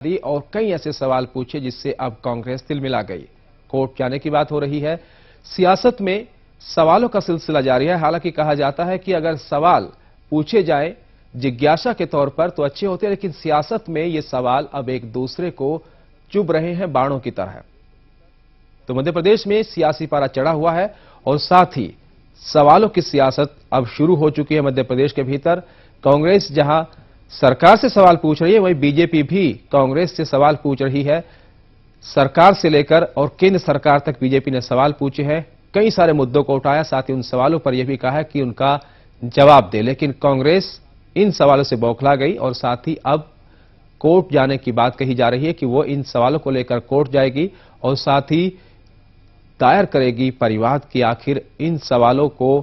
दी और कई ऐसे सवाल पूछे जिससे अब कांग्रेस तिलमिला गई। कोर्ट जाने की बात हो रही है। सियासत में सवालों का सिलसिला जारी है। हालांकि कहा जाता है कि अगर सवाल पूछे जाएं जिज्ञासा के तौर पर तो अच्छे होते हैं, लेकिन सियासत में ये सवाल अब एक दूसरे को चुभ रहे हैं बाणों की तरह। तो मध्य प्रदेश में सियासी पारा चढ़ा हुआ है और साथ ही सवालों की सियासत अब शुरू हो चुकी है मध्य प्रदेश के भीतर। कांग्रेस जहां सरकार से सवाल पूछ रही है, वहीं बीजेपी भी कांग्रेस से सवाल पूछ रही है। सरकार से लेकर और केंद्र सरकार तक बीजेपी ने सवाल पूछे हैं, कई सारे मुद्दों को उठाया, साथ ही उन सवालों पर यह भी कहा है कि उनका जवाब दे। लेकिन कांग्रेस इन सवालों से बौखला गई और साथ ही अब कोर्ट जाने की बात कही जा रही है कि वो इन सवालों को लेकर कोर्ट जाएगी और साथ ही दायर करेगी परिवाद कि आखिर इन सवालों को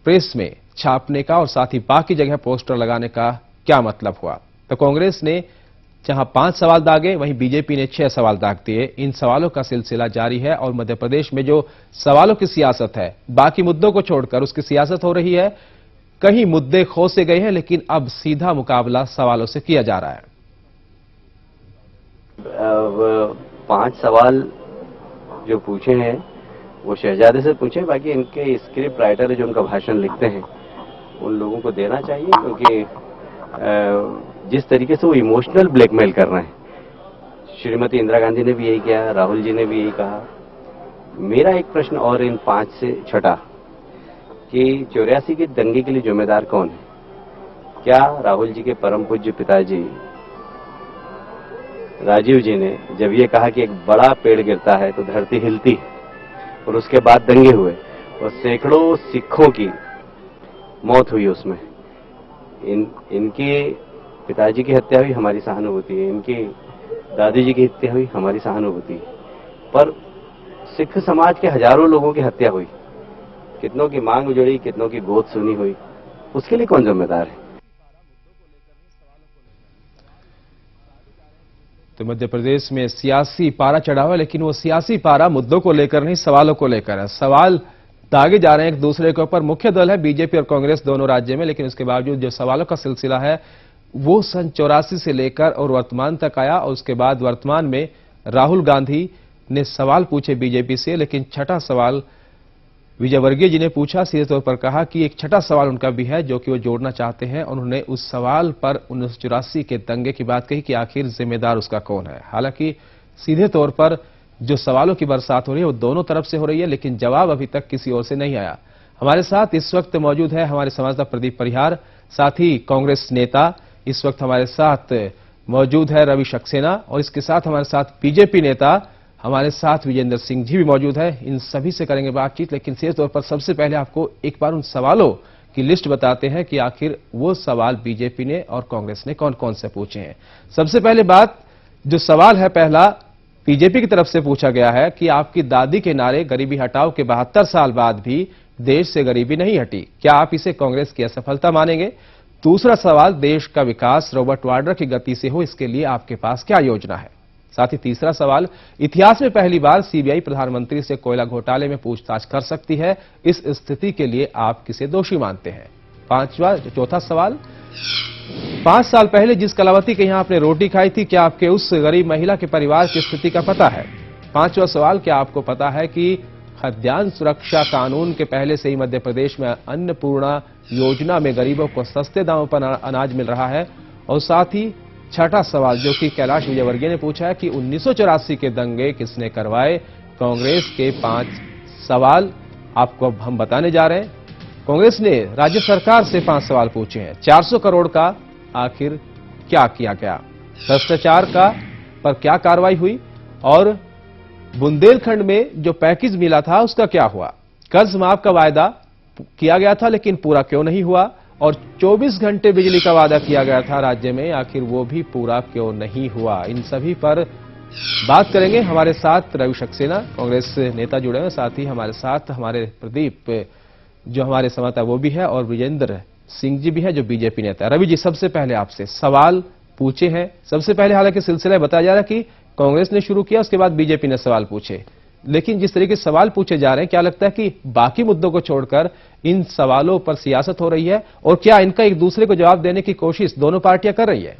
प्रेस में छापने का और साथ ही बाकी जगह पोस्टर लगाने का क्या मतलब हुआ। तो कांग्रेस ने जहां 5 सवाल दागे, वहीं बीजेपी ने 6 सवाल दाग दिए। इन सवालों का सिलसिला जारी है और मध्य प्रदेश में जो सवालों की सियासत है, बाकी मुद्दों को छोड़कर उसकी सियासत हो रही है। कहीं मुद्दे खोसे गए हैं, लेकिन अब सीधा मुकाबला सवालों से किया जा रहा है। 5 सवाल जो पूछे हैं वो शहजादे से पूछे, बाकी इनके स्क्रिप्ट राइटर जो उनका भाषण लिखते हैं उन लोगों को देना चाहिए, क्योंकि जिस तरीके से वो इमोशनल ब्लैकमेल कर रहे हैं। श्रीमती इंदिरा गांधी ने भी यही किया, राहुल जी ने भी यही कहा। मेरा एक प्रश्न और इन 5 से छठा कि 84 के दंगे के लिए जिम्मेदार कौन है? क्या राहुल जी के परम पूज्य पिताजी राजीव जी ने जब ये कहा कि एक बड़ा पेड़ गिरता है तो धरती हिलती है, और उसके बाद दंगे हुए और सैकड़ों सिखों की मौत हुई उसमें, इनके पिताजी की हत्या हुई, हमारी सहानुभूति है। इनकी दादी जी की हत्या हुई, हमारी सहानुभूति है। पर सिख समाज के हजारों लोगों की हत्या हुई, कितनों की मांग उजड़ी, कितनों की गोद सुनी हुई, उसके लिए कौन जिम्मेदार है? तो मध्य प्रदेश में सियासी पारा चढ़ा हुआ है, लेकिन वो सियासी पारा मुद्दों को लेकर नहीं, सवालों को लेकर है। सवाल दागे जा रहे हैं एक दूसरे के ऊपर। मुख्य दल है बीजेपी और कांग्रेस दोनों राज्य में, लेकिन उसके बावजूद जो सवालों का सिलसिला है वो सन 84 से लेकर और वर्तमान तक आया। और उसके बाद वर्तमान में राहुल गांधी ने सवाल पूछे बीजेपी से, लेकिन छठा सवाल विजयवर्गीय जी ने पूछा। सीधे तौर पर कहा कि एक छठा सवाल उनका भी है जो कि वो जोड़ना चाहते हैं। उन्होंने उस सवाल पर 1984 के दंगे की बात कही कि आखिर जिम्मेदार उसका कौन है। हालांकि सीधे तौर पर जो सवालों की बरसात हो रही है वो दोनों तरफ से हो रही है, लेकिन जवाब अभी तक किसी और से नहीं आया। हमारे साथ इस वक्त मौजूद है हमारे संवाददाता प्रदीप परिहार, साथ ही कांग्रेस नेता इस वक्त हमारे साथ मौजूद है रवि सक्सेना, और इसके साथ हमारे साथ बीजेपी नेता हमारे साथ विजेंद्र सिंह जी भी मौजूद है। इन सभी से करेंगे बातचीत, लेकिन सीधे तौर पर सबसे पहले आपको एक बार उन सवालों की लिस्ट बताते हैं कि आखिर वो सवाल बीजेपी ने और कांग्रेस ने कौन कौन से पूछे हैं। सबसे पहले बात, जो सवाल है पहला बीजेपी की तरफ से पूछा गया है कि आपकी दादी के नारे गरीबी हटाओ के 72 साल बाद भी देश से गरीबी नहीं हटी, क्या आप इसे कांग्रेस की असफलता मानेंगे? दूसरा सवाल, देश का विकास रॉबर्ट वाड्रा की गति से हो, इसके लिए आपके पास क्या योजना है? साथ ही तीसरा सवाल, इतिहास में पहली बार सीबीआई प्रधानमंत्री से कोयला घोटाले में पूछताछ कर सकती है, इस स्थिति के लिए आप किसे दोषी मानते हैं? चौथा सवाल, 5 साल पहले जिस कलावती के यहां आपने रोटी खाई थी, क्या आपके उस गरीब महिला के परिवार की स्थिति का पता है? पांचवा सवाल, क्या आपको पता है कि खाद्यान्न सुरक्षा कानून के पहले से ही मध्य प्रदेश में अन्नपूर्णा योजना में गरीबों को सस्ते दामों पर अनाज मिल रहा है? और साथ ही छठा सवाल जो कि कैलाश विजयवर्गीय ने पूछा है कि 1984 के दंगे किसने करवाए? कांग्रेस के 5 सवाल आपको अब हम बताने जा रहे हैं। कांग्रेस ने राज्य सरकार से 5 सवाल पूछे हैं। 400 करोड़ का आखिर क्या किया गया? भ्रष्टाचार का पर क्या कार्रवाई हुई? और बुंदेलखंड में जो पैकेज मिला था उसका क्या हुआ? कर्ज माफ का वायदा किया गया था लेकिन पूरा क्यों नहीं हुआ? और 24 घंटे बिजली का वादा किया गया था राज्य में, आखिर वो भी पूरा क्यों नहीं हुआ? इन सभी पर बात करेंगे। हमारे साथ रवि सक्सेना कांग्रेस नेता जुड़े हैं, साथ ही हमारे साथ हमारे प्रदीप जो हमारे संवाददाता वो भी है, और विजेंद्र सिंह जी भी है जो बीजेपी नेता है। रवि जी, सबसे पहले आपसे सवाल पूछे हैं। सबसे पहले हालांकि सिलसिला बताया जा रहा है कि कांग्रेस ने शुरू किया, उसके बाद बीजेपी ने सवाल पूछे, लेकिन जिस तरीके से सवाल पूछे जा रहे हैं, क्या लगता है कि बाकी मुद्दों को छोड़कर इन सवालों पर सियासत हो रही है? और क्या इनका एक दूसरे को जवाब देने की कोशिश दोनों पार्टियां कर रही है?